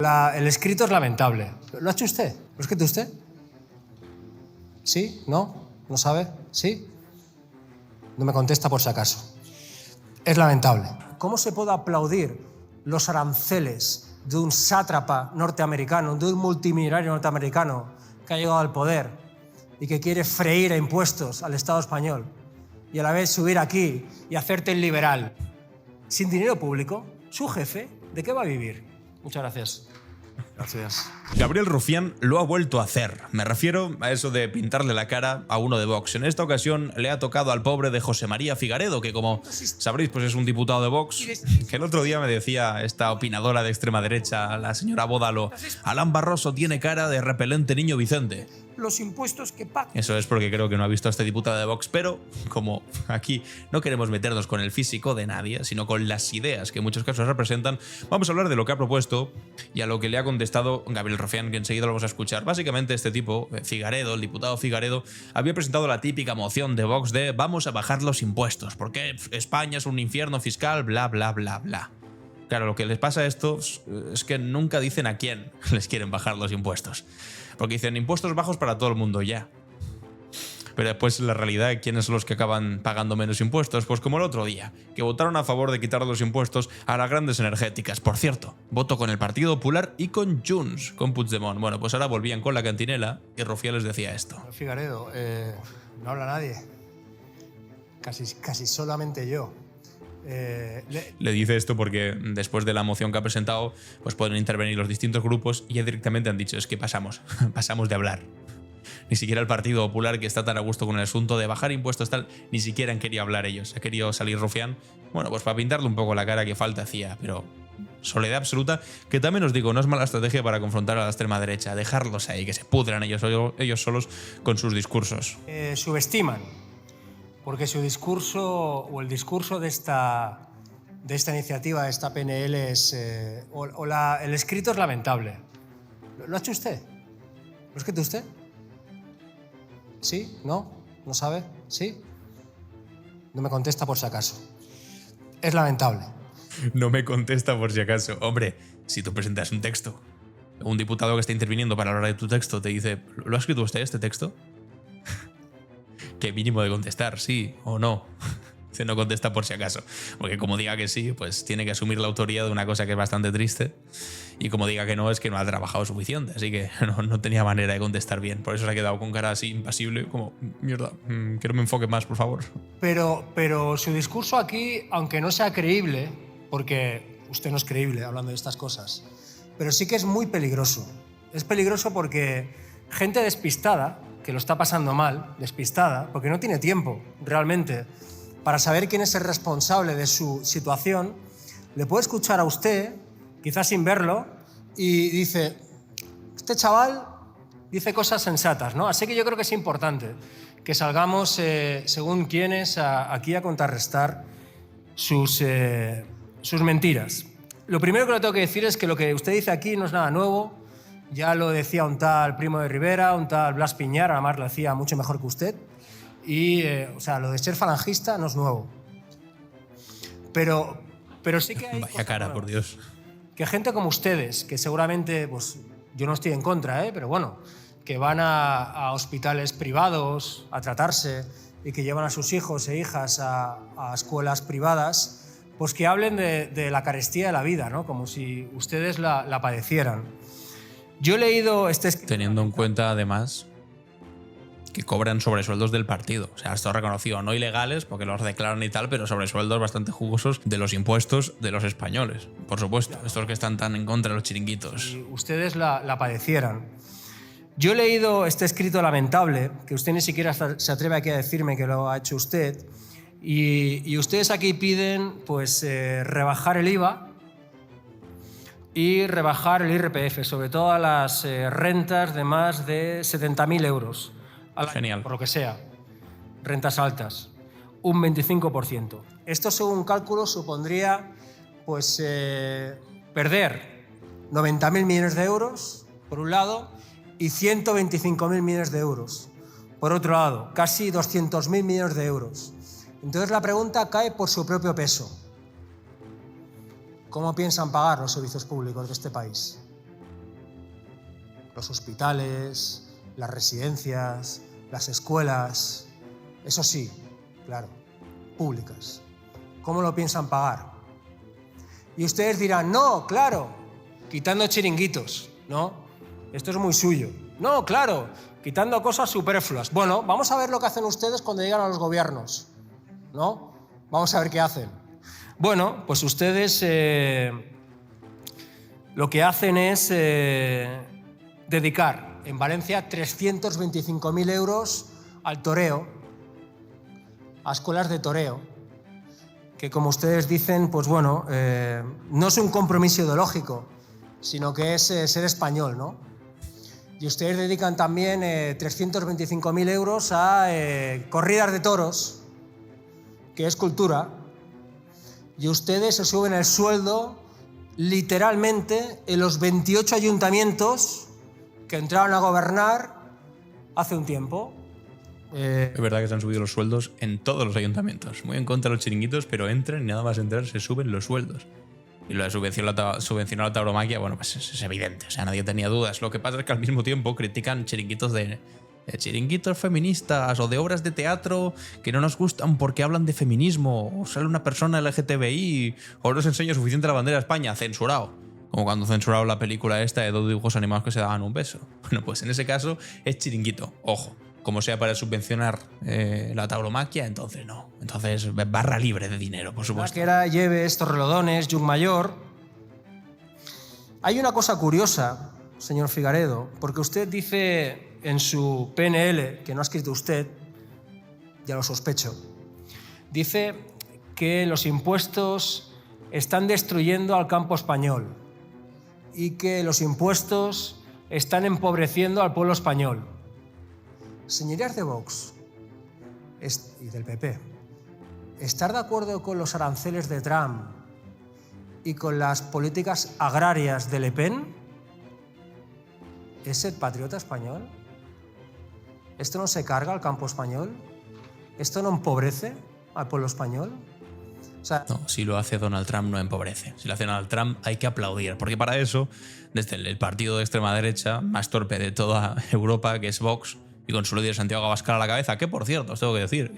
El escrito es lamentable. ¿Lo ha hecho usted? ¿Lo ha escrito usted? ¿Sí? ¿No? ¿No sabe? ¿Sí? No me contesta por si acaso. Es lamentable. ¿Cómo se puede aplaudir los aranceles de un sátrapa norteamericano, de un multimillonario norteamericano que ha llegado al poder y que quiere freír a impuestos al Estado español y a la vez subir aquí y hacerte el liberal? Sin dinero público, su jefe, ¿de qué va a vivir? Muchas gracias. Gracias. Gabriel Rufián lo ha vuelto a hacer. Me refiero a eso de pintarle la cara a uno de Vox. En esta ocasión le ha tocado al pobre de José María Figaredo, que como sabréis pues es un diputado de Vox, que el otro día me decía esta opinadora de extrema derecha, la señora Bódalo, Alán Barroso tiene cara de repelente niño Vicente. Los impuestos que pagan. Eso es porque creo que no ha visto a este diputado de Vox, pero como aquí no queremos meternos con el físico de nadie, sino con las ideas que en muchos casos representan, vamos a hablar de lo que ha propuesto y a lo que le ha contestado Gabriel Rufián, que enseguida lo vamos a escuchar. Básicamente este tipo, Figaredo, el diputado Figaredo, había presentado la típica moción de Vox de vamos a bajar los impuestos, porque España es un infierno fiscal, bla, bla, bla, bla. Claro, lo que les pasa a estos es que nunca dicen a quién les quieren bajar los impuestos. Porque dicen impuestos bajos para todo el mundo ya. Pero después, en la realidad, ¿quiénes son los que acaban pagando menos impuestos? Pues como el otro día, que votaron a favor de quitar los impuestos a las grandes energéticas. Por cierto, voto con el Partido Popular y con Junts, con Puigdemont. Bueno, pues ahora volvían con la cantinela y Rufián les decía esto. Figaredo, no habla nadie. Casi solamente yo. Le dice esto porque después de la moción que ha presentado, pues pueden intervenir los distintos grupos y ya directamente han dicho, es que pasamos de hablar. Ni siquiera el Partido Popular, que está tan a gusto con el asunto de bajar impuestos tal, ni siquiera han querido hablar ellos. Ha querido salir Rufián, bueno, pues para pintarle un poco la cara que falta hacía, pero soledad absoluta, que también os digo, no es mala estrategia para confrontar a la extrema derecha, dejarlos ahí, que se pudran ellos solos con sus discursos. Subestiman, porque su discurso o el discurso de esta iniciativa, de esta PNL, el escrito es lamentable. ¿Lo ha hecho usted? ¿Lo ha escrito usted? ¿Sí? ¿No? ¿No sabe? ¿Sí? No me contesta por si acaso. Es lamentable. No me contesta por si acaso. Hombre, si tú presentas un texto, un diputado que está interviniendo para hablar de tu texto te dice, ¿lo ha escrito usted este texto? Que mínimo de contestar, sí o no. Se no contesta por si acaso. Porque como diga que sí, pues tiene que asumir la autoría de una cosa que es bastante triste. Y como diga que no, es que no ha trabajado suficiente. Así que no tenía manera de contestar bien. Por eso se ha quedado con cara así impasible, como, mierda, que no me enfoque más, por favor. Pero su discurso aquí, aunque no sea creíble, porque usted no es creíble hablando de estas cosas, pero sí que es muy peligroso. Es peligroso porque gente despistada, que lo está pasando mal, despistada, porque no tiene tiempo realmente para saber quién es el responsable de su situación, le puede escuchar a usted, quizás sin verlo, y dice, este chaval dice cosas sensatas, ¿no? Así que yo creo que es importante que salgamos, según quiénes, aquí a contrarrestar sus mentiras. Lo primero que le tengo que decir es que lo que usted dice aquí no es nada nuevo. Ya lo decía un tal Primo de Rivera, un tal Blas Piñar, además lo hacía mucho mejor que usted. Y, o sea, lo de ser falangista no es nuevo. Pero sí que hay... Vaya cara, por Dios. Que gente como ustedes, que seguramente, pues yo no estoy en contra, pero bueno, que van a hospitales privados a tratarse y que llevan a sus hijos e hijas a escuelas privadas, pues que hablen de la carestía de la vida, ¿no? Como si ustedes la padecieran. Yo he leído este escrito... Teniendo en cuenta, además, que cobran sobresueldos del partido. O sea, esto reconocido, no ilegales, porque los declaran y tal, pero sobresueldos bastante jugosos de los impuestos de los españoles. Por supuesto, claro. Estos que están tan en contra de los chiringuitos. Y ustedes la padecieran. Yo he leído este escrito lamentable, que usted ni siquiera se atreve aquí a decirme que lo ha hecho usted, y ustedes aquí piden pues rebajar el IVA y rebajar el IRPF, sobre todo a las rentas de más de 70.000 euros. Genial. Por lo que sea, rentas altas, un 25%. Esto, según cálculos, supondría pues, perder 90.000 millones de euros, por un lado, y 125.000 millones de euros, por otro lado, casi 200.000 millones de euros. Entonces la pregunta cae por su propio peso. ¿Cómo piensan pagar los servicios públicos de este país? los hospitales, las residencias, las escuelas, eso sí, claro, públicas. ¿Cómo lo piensan pagar? Y ustedes dirán, no, claro, quitando chiringuitos, ¿no? Esto es muy suyo. No, claro, quitando cosas superfluas. Bueno, vamos a ver lo que hacen ustedes cuando llegan a los gobiernos, ¿no? Vamos a ver qué hacen. Bueno, pues ustedes lo que hacen es dedicar en Valencia 325.000 euros al toreo, a escuelas de toreo, que como ustedes dicen, pues bueno, no es un compromiso ideológico, sino que es ser español, ¿no? Y ustedes dedican también 325.000 euros a corridas de toros, que es cultura, y ustedes se suben el sueldo literalmente en los 28 ayuntamientos que entraron a gobernar hace un tiempo. Es verdad que se han subido los sueldos en todos los ayuntamientos. Muy en contra de los chiringuitos, pero entran y nada más entrar se suben los sueldos. Y lo de subvencionar la tauromaquia, bueno, pues es evidente, o sea, nadie tenía dudas. Lo que pasa es que al mismo tiempo critican chiringuitos de chiringuitos feministas o de obras de teatro que no nos gustan porque hablan de feminismo, o sale una persona LGTBI, o no se enseña suficiente la bandera de España, censurado. Como cuando censuraron la película esta de dos dibujos animados que se daban un beso. Bueno, pues en ese caso es chiringuito, ojo. Como sea para subvencionar la tauromaquia, entonces no. Entonces barra libre de dinero, por supuesto. Que era lleve estos relodones, Llucmayor. Hay una cosa curiosa, señor Figaredo, porque usted dice en su PNL, que no ha escrito usted, ya lo sospecho, dice que los impuestos están destruyendo al campo español y que los impuestos están empobreciendo al pueblo español. Señorías de Vox y del PP, ¿estar de acuerdo con los aranceles de Trump y con las políticas agrarias de Le Pen es ser patriota español? ¿Esto no se carga al campo español? ¿Esto no empobrece al pueblo español? O sea, no, si lo hace Donald Trump no empobrece. Si lo hace Donald Trump hay que aplaudir, porque para eso, desde el partido de extrema derecha más torpe de toda Europa, que es Vox, y con su líder Santiago Abascal a la cabeza, que por cierto, os tengo que decir,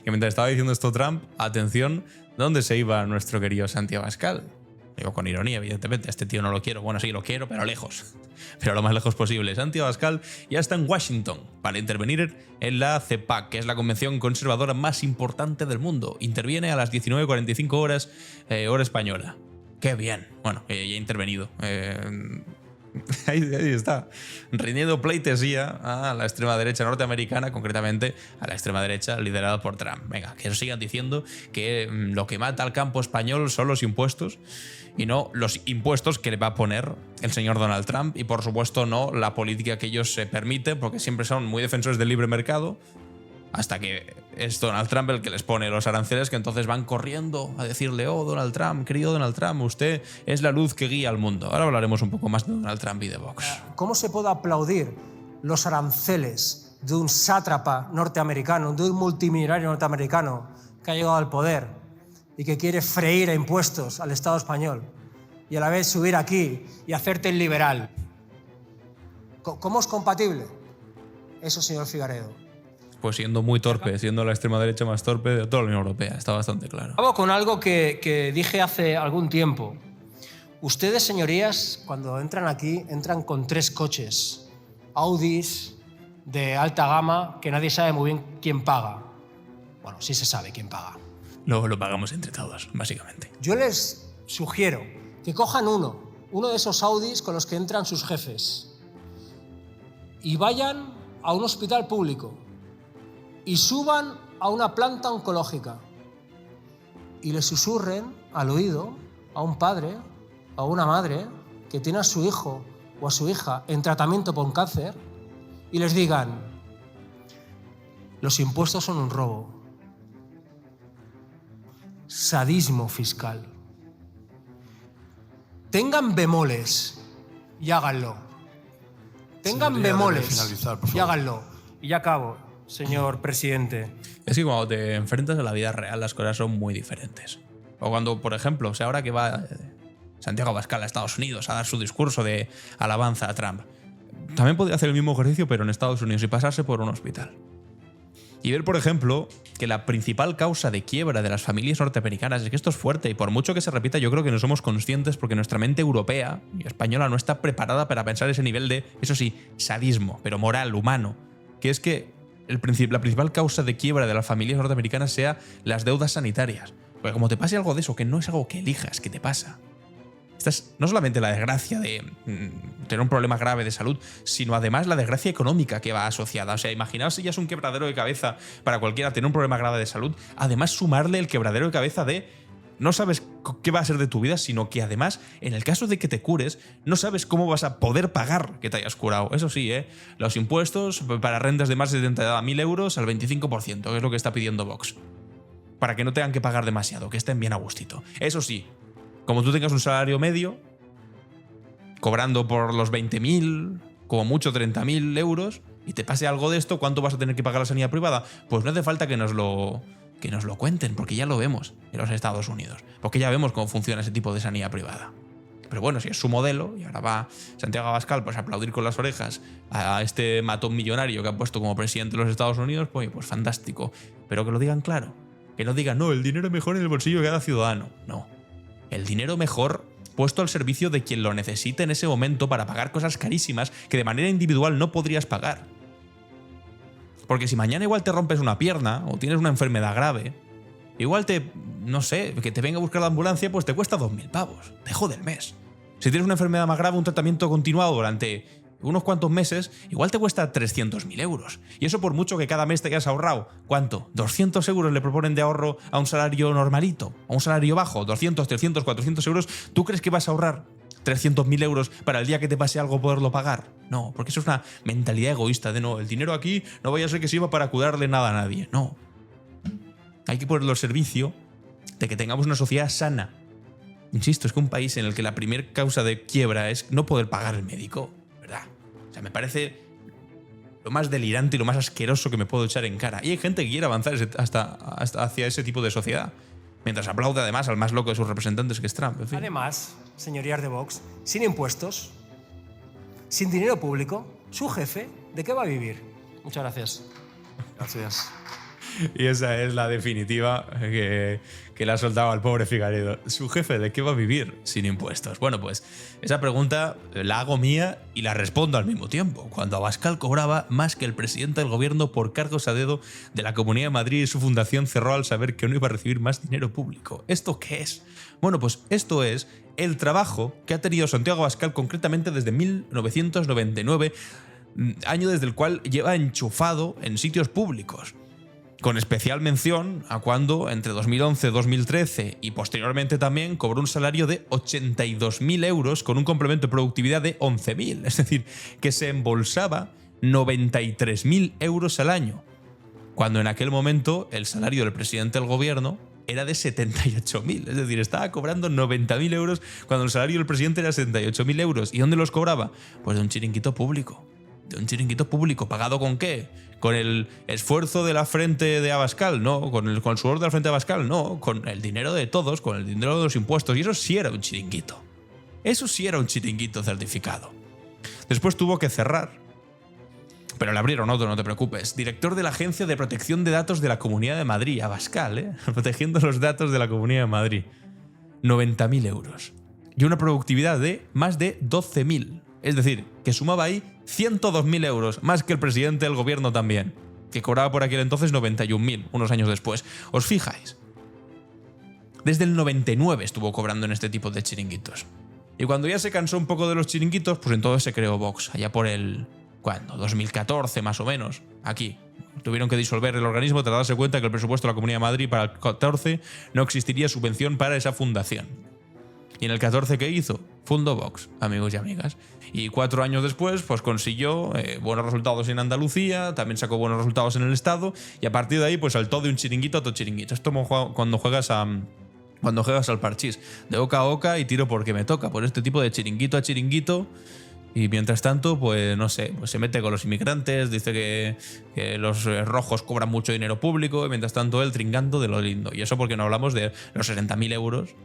que mientras estaba diciendo esto Trump, atención, ¿dónde se iba nuestro querido Santiago Abascal? Digo con ironía, evidentemente, este tío no lo quiero. Bueno, sí, lo quiero, pero lejos. Pero lo más lejos posible. Santiago Abascal ya está en Washington para intervenir en la CEPAC, que es la convención conservadora más importante del mundo. Interviene a las 19:45 horas, hora española. ¡Qué bien! Bueno, ya he intervenido. Ahí está, rindiendo pleitesía a la extrema derecha norteamericana, concretamente a la extrema derecha liderada por Trump. Venga, que nos sigan diciendo que lo que mata al campo español son los impuestos y no los impuestos que le va a poner el señor Donald Trump, y por supuesto no la política que ellos se permiten, porque siempre son muy defensores del libre mercado, hasta que es Donald Trump el que les pone los aranceles, que entonces van corriendo a decirle: oh, Donald Trump, querido Donald Trump, usted es la luz que guía al mundo. Ahora hablaremos un poco más de Donald Trump y de Vox. ¿Cómo se puede aplaudir los aranceles de un sátrapa norteamericano, de un multimillonario norteamericano que ha llegado al poder y que quiere freír a impuestos al Estado español y a la vez subir aquí y hacerte el liberal? ¿Cómo es compatible eso, señor Figaredo? Pues siendo muy torpe, siendo la extrema derecha más torpe de toda la Unión Europea, está bastante claro. Acabo con algo que dije hace algún tiempo. Ustedes, señorías, cuando entran aquí, entran con 3 coches, Audis de alta gama, que nadie sabe muy bien quién paga. Bueno, sí se sabe quién paga. Lo pagamos entre todos, básicamente. Yo les sugiero que cojan uno de esos Audis con los que entran sus jefes, y vayan a un hospital público y suban a una planta oncológica y le susurren al oído a un padre o a una madre que tiene a su hijo o a su hija en tratamiento por un cáncer y les digan: los impuestos son un robo, sadismo fiscal. Tengan bemoles y háganlo. Tengan bemoles y háganlo. Y ya acabo, señor presidente. Es que cuando te enfrentas a la vida real las cosas son muy diferentes. O cuando, por ejemplo, o sea, ahora que va Santiago Abascal a Estados Unidos a dar su discurso de alabanza a Trump, también podría hacer el mismo ejercicio, pero en Estados Unidos y pasarse por un hospital. Y ver, por ejemplo, que la principal causa de quiebra de las familias norteamericanas, es que esto es fuerte, y por mucho que se repita, yo creo que no somos conscientes porque nuestra mente europea y española no está preparada para pensar ese nivel de, eso sí, sadismo, pero moral, humano, que es que la principal causa de quiebra de las familias norteamericanas sea las deudas sanitarias. Porque como te pase algo de eso, que no es algo que elijas, que te pasa. Esta es no solamente la desgracia de tener un problema grave de salud, sino además la desgracia económica que va asociada. O sea, imaginaos si ya es un quebradero de cabeza para cualquiera tener un problema grave de salud, además sumarle el quebradero de cabeza de no sabes qué va a ser de tu vida, sino que además, en el caso de que te cures, no sabes cómo vas a poder pagar que te hayas curado. Eso sí, los impuestos para rentas de más de 70.000 euros al 25%, que es lo que está pidiendo Vox. Para que no tengan que pagar demasiado, que estén bien a gustito. Eso sí, como tú tengas un salario medio, cobrando por los 20.000, como mucho 30.000 euros, y te pase algo de esto, ¿cuánto vas a tener que pagar la sanidad privada? Pues no hace falta que nos lo cuenten, porque ya lo vemos en los Estados Unidos. Porque ya vemos cómo funciona ese tipo de sanidad privada. Pero bueno, si es su modelo, y ahora va Santiago Abascal pues, a aplaudir con las orejas a este matón millonario que ha puesto como presidente de los Estados Unidos, pues fantástico. Pero que lo digan claro. Que no digan, no, el dinero mejor en el bolsillo de cada ciudadano. No. El dinero mejor puesto al servicio de quien lo necesite en ese momento para pagar cosas carísimas que de manera individual no podrías pagar. Porque si mañana igual te rompes una pierna o tienes una enfermedad grave, igual no sé, que te venga a buscar la ambulancia, pues te cuesta 2.000 pavos. Te jode el mes. Si tienes una enfermedad más grave, un tratamiento continuado durante unos cuantos meses, igual te cuesta 300.000 euros. Y eso por mucho que cada mes te hayas ahorrado. ¿Cuánto? 200 euros le proponen de ahorro a un salario normalito, a un salario bajo, 200, 300, 400 euros. ¿Tú crees que vas a ahorrar 300.000 euros para el día que te pase algo poderlo pagar? No, porque eso es una mentalidad egoísta de no, el dinero aquí no vaya a ser que sirva para curarle nada a nadie. No. Hay que ponerlo al servicio de que tengamos una sociedad sana. Insisto, es que un país en el que la primera causa de quiebra es no poder pagar el médico, ¿verdad? O sea, me parece lo más delirante y lo más asqueroso que me puedo echar en cara. Y hay gente que quiere avanzar hasta hacia ese tipo de sociedad. Mientras aplaude además al más loco de sus representantes, que es Trump. En fin. Además, señorías de Vox, sin impuestos, sin dinero público, su jefe, ¿de qué va a vivir? Muchas gracias. Gracias. Y esa es la definitiva que le ha soltado al pobre Figaredo. ¿Su jefe de qué va a vivir sin impuestos? Bueno, pues esa pregunta la hago mía y la respondo al mismo tiempo. Cuando Abascal cobraba más que el presidente del gobierno por cargos a dedo de la Comunidad de Madrid y su fundación cerró al saber que no iba a recibir más dinero público. ¿Esto qué es? Bueno, pues esto es el trabajo que ha tenido Santiago Abascal concretamente desde 1999, año desde el cual lleva enchufado en sitios públicos. Con especial mención a cuando, entre 2011 y 2013 y posteriormente también, cobró un salario de 82.000 euros con un complemento de productividad de 11.000. Es decir, que se embolsaba 93.000 euros al año, cuando en aquel momento el salario del presidente del gobierno era de 78.000. Es decir, estaba cobrando 90.000 euros cuando el salario del presidente era 78.000 euros. ¿Y dónde los cobraba? Pues de un chiringuito público. De un chiringuito público. ¿Pagado con qué? ¿Con el esfuerzo de la frente de Abascal? No. ¿Con el sudor de la frente de Abascal? No. Con el dinero de todos, con el dinero de los impuestos. Y eso sí era un chiringuito. Eso sí era un chiringuito certificado. Después tuvo que cerrar. Pero le abrieron otro, no te preocupes. Director de la Agencia de Protección de Datos de la Comunidad de Madrid. Abascal, protegiendo los datos de la Comunidad de Madrid. 90.000 euros. Y una productividad de más de 12.000. Es decir, que sumaba ahí 102.000 euros, más que el presidente del gobierno también, que cobraba por aquel entonces 91.000, unos años después. ¿Os fijáis? Desde el 99 estuvo cobrando en este tipo de chiringuitos. Y cuando ya se cansó un poco de los chiringuitos, pues entonces se creó Vox, allá por el... ¿cuándo? 2014 más o menos, aquí. Tuvieron que disolver el organismo tras darse cuenta que el presupuesto de la Comunidad de Madrid para el 14 no existiría subvención para esa fundación. ¿Y en el 14 qué hizo? Fundó Vox, amigos y amigas. Y 4 años después pues consiguió buenos resultados en Andalucía, también sacó buenos resultados en el Estado, y a partir de ahí pues saltó de un chiringuito a otro chiringuito. Esto como cuando juegas al parchís, de oca a oca y tiro porque me toca, por este tipo de chiringuito a chiringuito. Y mientras tanto, pues no sé, pues se mete con los inmigrantes, dice que los rojos cobran mucho dinero público, y mientras tanto él tringando de lo lindo. Y eso porque no hablamos de los 60.000 euros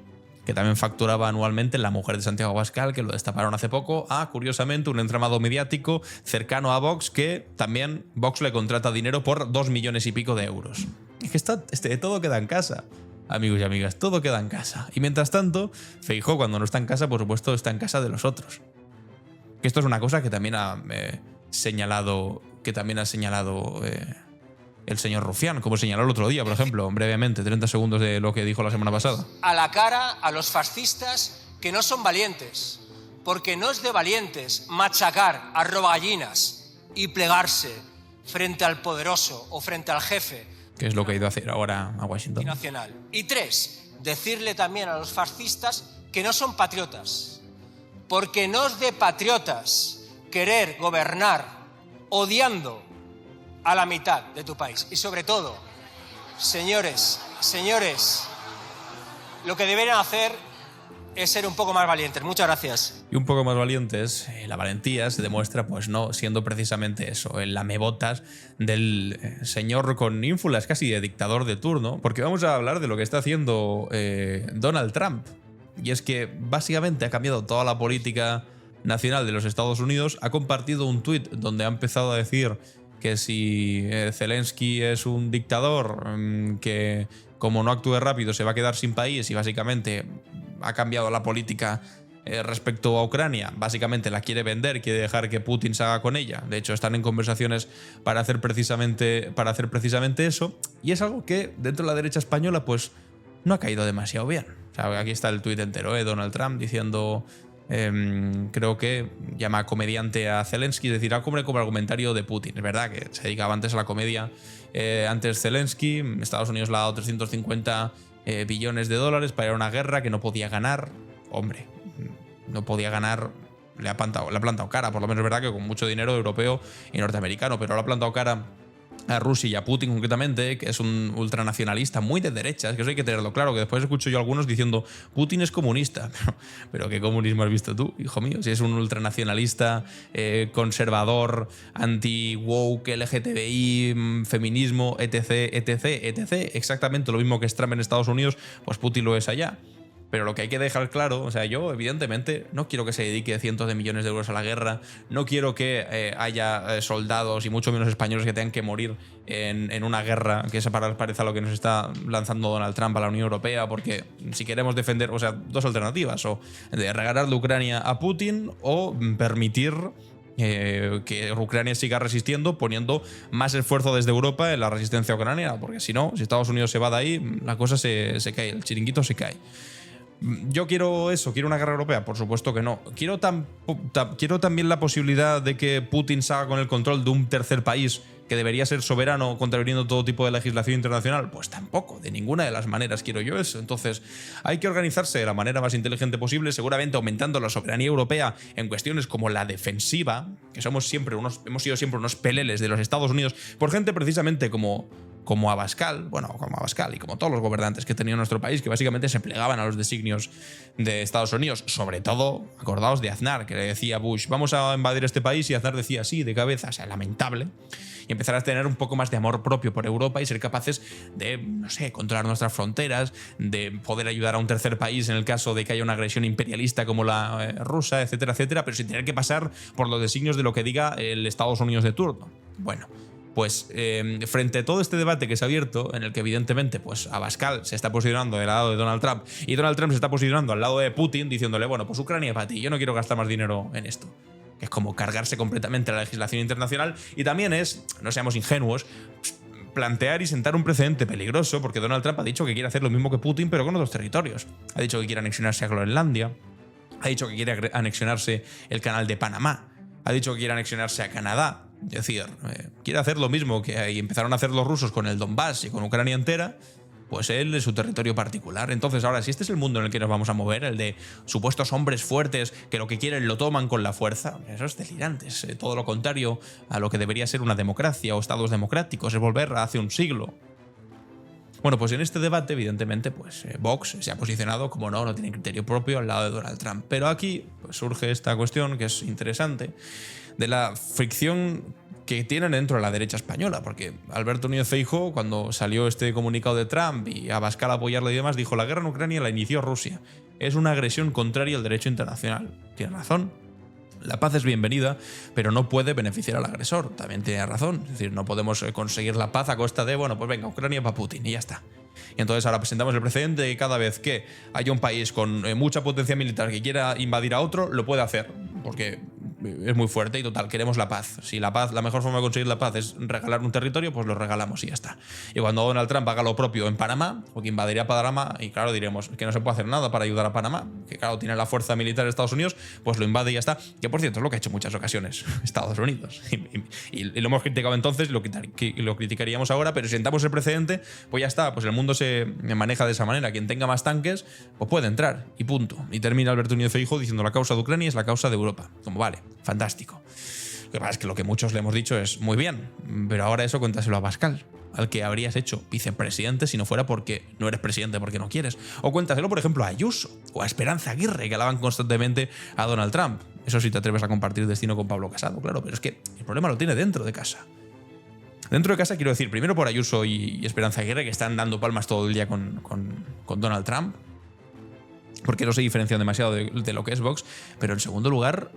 que también facturaba anualmente la mujer de Santiago Abascal, que lo destaparon hace poco, a, curiosamente, un entramado mediático cercano a Vox, que también Vox le contrata dinero por 2 millones y pico de euros. Es que todo queda en casa. Amigos y amigas, todo queda en casa. Y mientras tanto, Feijóo, cuando no está en casa, por supuesto, está en casa de los otros. Que esto es una cosa que también ha señalado el señor Rufián, como señaló el otro día, por ejemplo, brevemente, 30 segundos de lo que dijo la semana pasada. A la cara a los fascistas que no son valientes, porque no es de valientes machacar a robagallinas y plegarse frente al poderoso o frente al jefe. Que es lo que ha ido a hacer ahora a Washington. Nacional. Y 3, decirle también a los fascistas que no son patriotas, porque no es de patriotas querer gobernar odiando a la mitad de tu país. Y sobre todo, señores, lo que deberían hacer es ser un poco más valientes. Muchas gracias. Y un poco más valientes, la valentía se demuestra pues no siendo precisamente eso, el lamebotas del señor con ínfulas casi de dictador de turno, porque vamos a hablar de lo que está haciendo Donald Trump. Y es que básicamente ha cambiado toda la política nacional de los Estados Unidos, ha compartido un tuit donde ha empezado a decir que si Zelensky es un dictador, que como no actúe rápido se va a quedar sin país, y básicamente ha cambiado la política respecto a Ucrania. Básicamente la quiere vender, quiere dejar que Putin se haga con ella. De hecho, están en conversaciones para hacer precisamente eso. Y es algo que dentro de la derecha española pues no ha caído demasiado bien. O sea, aquí está el tuit entero, Donald Trump diciendo... creo que llama comediante a Zelensky, es decir, como argumentario de Putin. Es verdad que se dedicaba antes a la comedia. Antes Zelensky, Estados Unidos le ha dado 350 billones de dólares para ir a una guerra que no podía ganar. Hombre, no podía ganar, le ha plantado cara. Por lo menos es verdad que con mucho dinero europeo y norteamericano, pero le ha plantado cara a Rusia y a Putin concretamente, que es un ultranacionalista muy de derechas, que eso hay que tenerlo claro, que después escucho yo a algunos diciendo Putin es comunista. Pero ¿qué comunismo has visto tú, hijo mío? Si es un ultranacionalista, conservador, anti-woke, LGTBI, feminismo, etc, exactamente lo mismo que es Trump en Estados Unidos, pues Putin lo es allá. Pero lo que hay que dejar claro, o sea, yo evidentemente no quiero que se dedique cientos de millones de euros a la guerra, no quiero que haya soldados y mucho menos españoles que tengan que morir en una guerra, que se parece a lo que nos está lanzando Donald Trump a la Unión Europea, porque si queremos defender, o sea, dos alternativas, o de regalarle Ucrania a Putin o permitir que Ucrania siga resistiendo poniendo más esfuerzo desde Europa en la resistencia ucraniana, porque si no, si Estados Unidos se va de ahí, la cosa se cae, el chiringuito se cae. ¿Yo quiero eso? ¿Quiero una guerra europea? Por supuesto que no. ¿Quiero también la posibilidad de que Putin salga con el control de un tercer país que debería ser soberano contraviniendo todo tipo de legislación internacional? Pues tampoco, de ninguna de las maneras quiero yo eso. Entonces hay que organizarse de la manera más inteligente posible, seguramente aumentando la soberanía europea en cuestiones como la defensiva, que hemos sido siempre unos peleles de los Estados Unidos, por gente precisamente como Abascal, y como todos los gobernantes que tenía nuestro país, que básicamente se plegaban a los designios de Estados Unidos. Sobre todo, acordaos de Aznar, que le decía a Bush, vamos a invadir este país, y Aznar decía sí, de cabeza, o sea, lamentable. Y empezar a tener un poco más de amor propio por Europa y ser capaces de, no sé, controlar nuestras fronteras, de poder ayudar a un tercer país en el caso de que haya una agresión imperialista como la rusa, etcétera, etcétera, pero sin tener que pasar por los designios de lo que diga el Estados Unidos de turno. Bueno, pues frente a todo este debate que se ha abierto, en el que evidentemente pues Abascal se está posicionando del lado de Donald Trump y Donald Trump se está posicionando al lado de Putin, diciéndole, bueno, pues Ucrania para ti, yo no quiero gastar más dinero en esto. Que es como cargarse completamente la legislación internacional, y también es, no seamos ingenuos, plantear y sentar un precedente peligroso, porque Donald Trump ha dicho que quiere hacer lo mismo que Putin, pero con otros territorios. Ha dicho que quiere anexionarse a Groenlandia, ha dicho que quiere anexionarse el canal de Panamá, ha dicho que quiere anexionarse a Canadá. Es decir, quiere hacer lo mismo que empezaron a hacer los rusos con el Donbass y con Ucrania entera, pues él en su territorio particular. Entonces ahora, si este es el mundo en el que nos vamos a mover, el de supuestos hombres fuertes que lo que quieren lo toman con la fuerza, eso es delirante, es todo lo contrario a lo que debería ser una democracia o estados democráticos, es volver a hace un siglo. Bueno, pues en este debate, evidentemente, pues Vox se ha posicionado como no tiene criterio propio al lado de Donald Trump. Pero aquí pues, surge esta cuestión que es interesante, de la fricción que tienen dentro de la derecha española, porque Alberto Núñez Feijóo, cuando salió este comunicado de Trump y Abascal a apoyarlo y demás, dijo la guerra en Ucrania la inició Rusia. es una agresión contraria al derecho internacional. Tiene razón. La paz es bienvenida, pero no puede beneficiar al agresor. También tiene razón. Es decir, no podemos conseguir la paz a costa de, bueno, pues venga, Ucrania para Putin y ya está. Y entonces ahora presentamos el precedente de que cada vez que haya un país con mucha potencia militar que quiera invadir a otro, lo puede hacer, porque es muy fuerte y total, queremos la paz. Si la mejor forma de conseguir la paz es regalar un territorio, pues lo regalamos y ya está. Y cuando Donald Trump haga lo propio en Panamá, porque invadiría Panamá, y claro, diremos que no se puede hacer nada para ayudar a Panamá, que claro, tiene la fuerza militar de Estados Unidos, pues lo invade y ya está. Que por cierto es lo que ha hecho en muchas ocasiones Estados Unidos. Y lo hemos criticado entonces, lo criticaríamos ahora, pero si sentamos el precedente, pues ya está, pues el mundo se maneja de esa manera. Quien tenga más tanques, pues puede entrar y punto. Y termina Alberto Núñez Feijóo diciendo la causa de Ucrania es la causa de Europa. Como vale, fantástico. Lo que pasa es que lo que muchos le hemos dicho es muy bien, pero ahora eso cuéntaselo a Abascal, al que habrías hecho vicepresidente si no fuera porque no eres presidente, porque no quieres. O cuéntaselo, por ejemplo, a Ayuso o a Esperanza Aguirre, que alaban constantemente a Donald Trump. Eso sí te atreves a compartir destino con Pablo Casado, claro, pero es que el problema lo tiene dentro de casa. Dentro de casa quiero decir, primero por Ayuso y Esperanza Aguirre, que están dando palmas todo el día con Donald Trump, porque no se diferencian demasiado de lo que es Vox, pero en segundo lugar,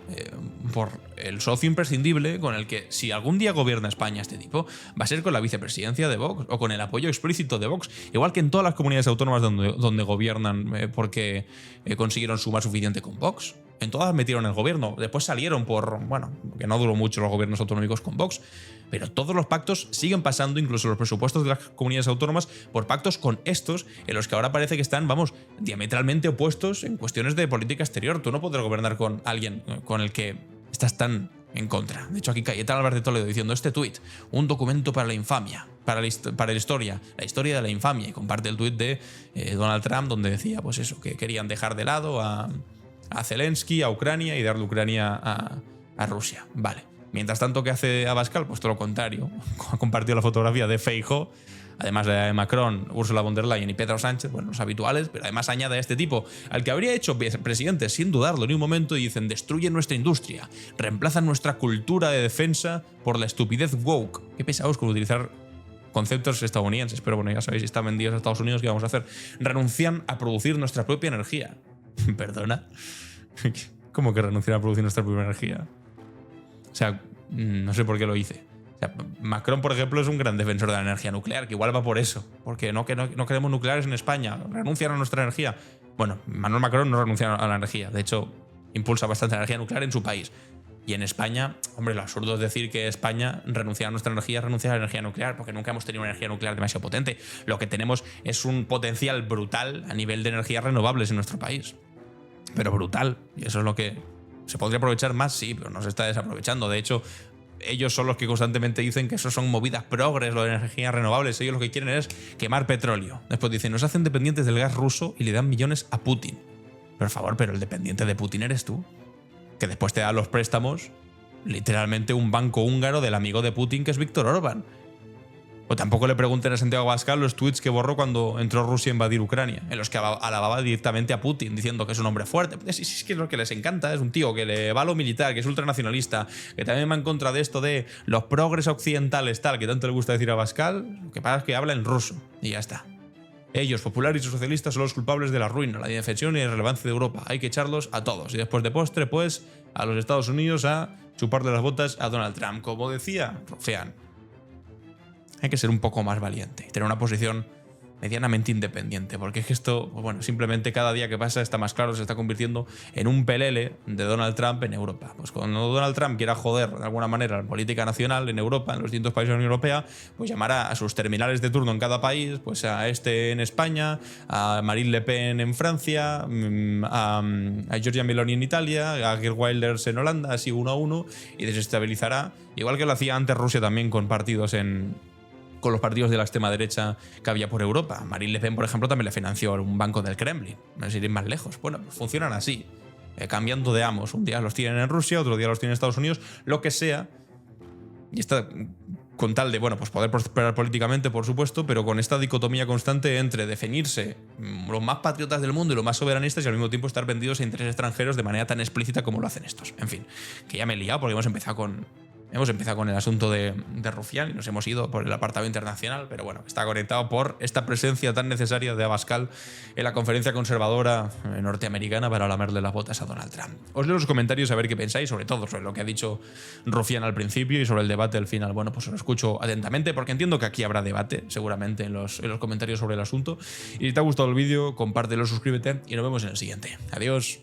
por el socio imprescindible con el que, si algún día gobierna España este tipo, va a ser con la vicepresidencia de Vox o con el apoyo explícito de Vox, igual que en todas las comunidades autónomas donde gobiernan porque consiguieron suma suficiente con Vox. En todas metieron el gobierno, después salieron que no duró mucho los gobiernos autonómicos con Vox, pero todos los pactos siguen pasando, incluso los presupuestos de las comunidades autónomas, por pactos con estos, en los que ahora parece que están, diametralmente opuestos en cuestiones de política exterior. Tú no podrás gobernar con alguien con el que estás tan en contra. De hecho, aquí Cayetano Álvarez de Toledo diciendo este tuit, un documento para la infamia, para la historia de la infamia, y comparte el tuit de Donald Trump donde decía, pues eso, que querían dejar de lado a Zelensky, a Ucrania y darle Ucrania a Rusia. Vale. Mientras tanto, ¿qué hace Abascal? Pues todo lo contrario. Ha compartido la fotografía de Feijóo, además de Macron, Ursula von der Leyen y Pedro Sánchez, los habituales, pero además añade a este tipo, al que habría hecho presidente sin dudarlo ni un momento, y dicen, destruyen nuestra industria, reemplazan nuestra cultura de defensa por la estupidez woke. Qué pesados con utilizar conceptos estadounidenses, pero bueno, ya sabéis, si están vendidos a Estados Unidos, ¿qué vamos a hacer? Renuncian a producir nuestra propia energía. ¿Perdona? ¿Cómo que renunciar a producir nuestra propia energía? O sea, no sé por qué lo hice. O sea, Macron, por ejemplo, es un gran defensor de la energía nuclear, que igual va por eso, porque no queremos nucleares en España, renuncian a nuestra energía. Bueno, Manuel Macron no renuncia a la energía, de hecho, impulsa bastante la energía nuclear en su país. Y en España, hombre, lo absurdo es decir que España renuncia a nuestra energía, renuncia a la energía nuclear, porque nunca hemos tenido una energía nuclear demasiado potente. Lo que tenemos es un potencial brutal a nivel de energías renovables en nuestro país. Pero brutal. Y eso es lo que se podría aprovechar más, sí, pero no se está desaprovechando. De hecho, ellos son los que constantemente dicen que eso son movidas progres, lo de energías renovables. Ellos lo que quieren es quemar petróleo. Después dicen, nos hacen dependientes del gas ruso y le dan millones a Putin. Por favor, pero el dependiente de Putin eres tú, que después te da los préstamos, literalmente un banco húngaro del amigo de Putin, que es Víctor Orbán. O tampoco le pregunten a Santiago Abascal los tweets que borró cuando entró Rusia a invadir Ucrania, en los que alababa directamente a Putin, diciendo que es un hombre fuerte. Es que es lo que les encanta, es un tío que le va a lo militar, que es ultranacionalista, que también va en contra de esto de los progres occidentales, tal, que tanto le gusta decir a Abascal. Lo que pasa es que habla en ruso, y ya está. Ellos, populares y socialistas, son los culpables de la ruina, la indefensión y la irrelevancia de Europa. Hay que echarlos a todos. Y después de postre, pues, a los Estados Unidos a chuparle las botas a Donald Trump. Como decía Rofean, hay que ser un poco más valiente y tener una posición medianamente independiente, porque es que esto, bueno, simplemente cada día que pasa está más claro, se está convirtiendo en un pelele de Donald Trump en Europa. Pues cuando Donald Trump quiera joder de alguna manera la política nacional en Europa, en los distintos países de la Unión Europea, pues llamará a sus terminales de turno en cada país, pues a este en España, a Marine Le Pen en Francia, a Giorgia Meloni en Italia, a Geert Wilders en Holanda, así uno a uno, y desestabilizará, igual que lo hacía antes Rusia también con los partidos de la extrema derecha que había por Europa. Marine Le Pen, por ejemplo, también le financió un banco del Kremlin. No sé si ir más lejos. Bueno, pues funcionan así, cambiando de amos. Un día los tienen en Rusia, otro día los tienen en Estados Unidos, lo que sea. Y está con tal de, pues poder prosperar políticamente, por supuesto, pero con esta dicotomía constante entre definirse los más patriotas del mundo y los más soberanistas y al mismo tiempo estar vendidos a intereses extranjeros de manera tan explícita como lo hacen estos. En fin, que ya me he liado porque hemos empezado con Hemos empezado con el asunto de Rufián y nos hemos ido por el apartado internacional, pero bueno, está conectado por esta presencia tan necesaria de Abascal en la conferencia conservadora norteamericana para lamerle las botas a Donald Trump. Os leo los comentarios a ver qué pensáis, sobre todo sobre lo que ha dicho Rufián al principio y sobre el debate al final. Bueno, pues os lo escucho atentamente porque entiendo que aquí habrá debate, seguramente, en los comentarios sobre el asunto. Y si te ha gustado el vídeo, compártelo, suscríbete y nos vemos en el siguiente. Adiós.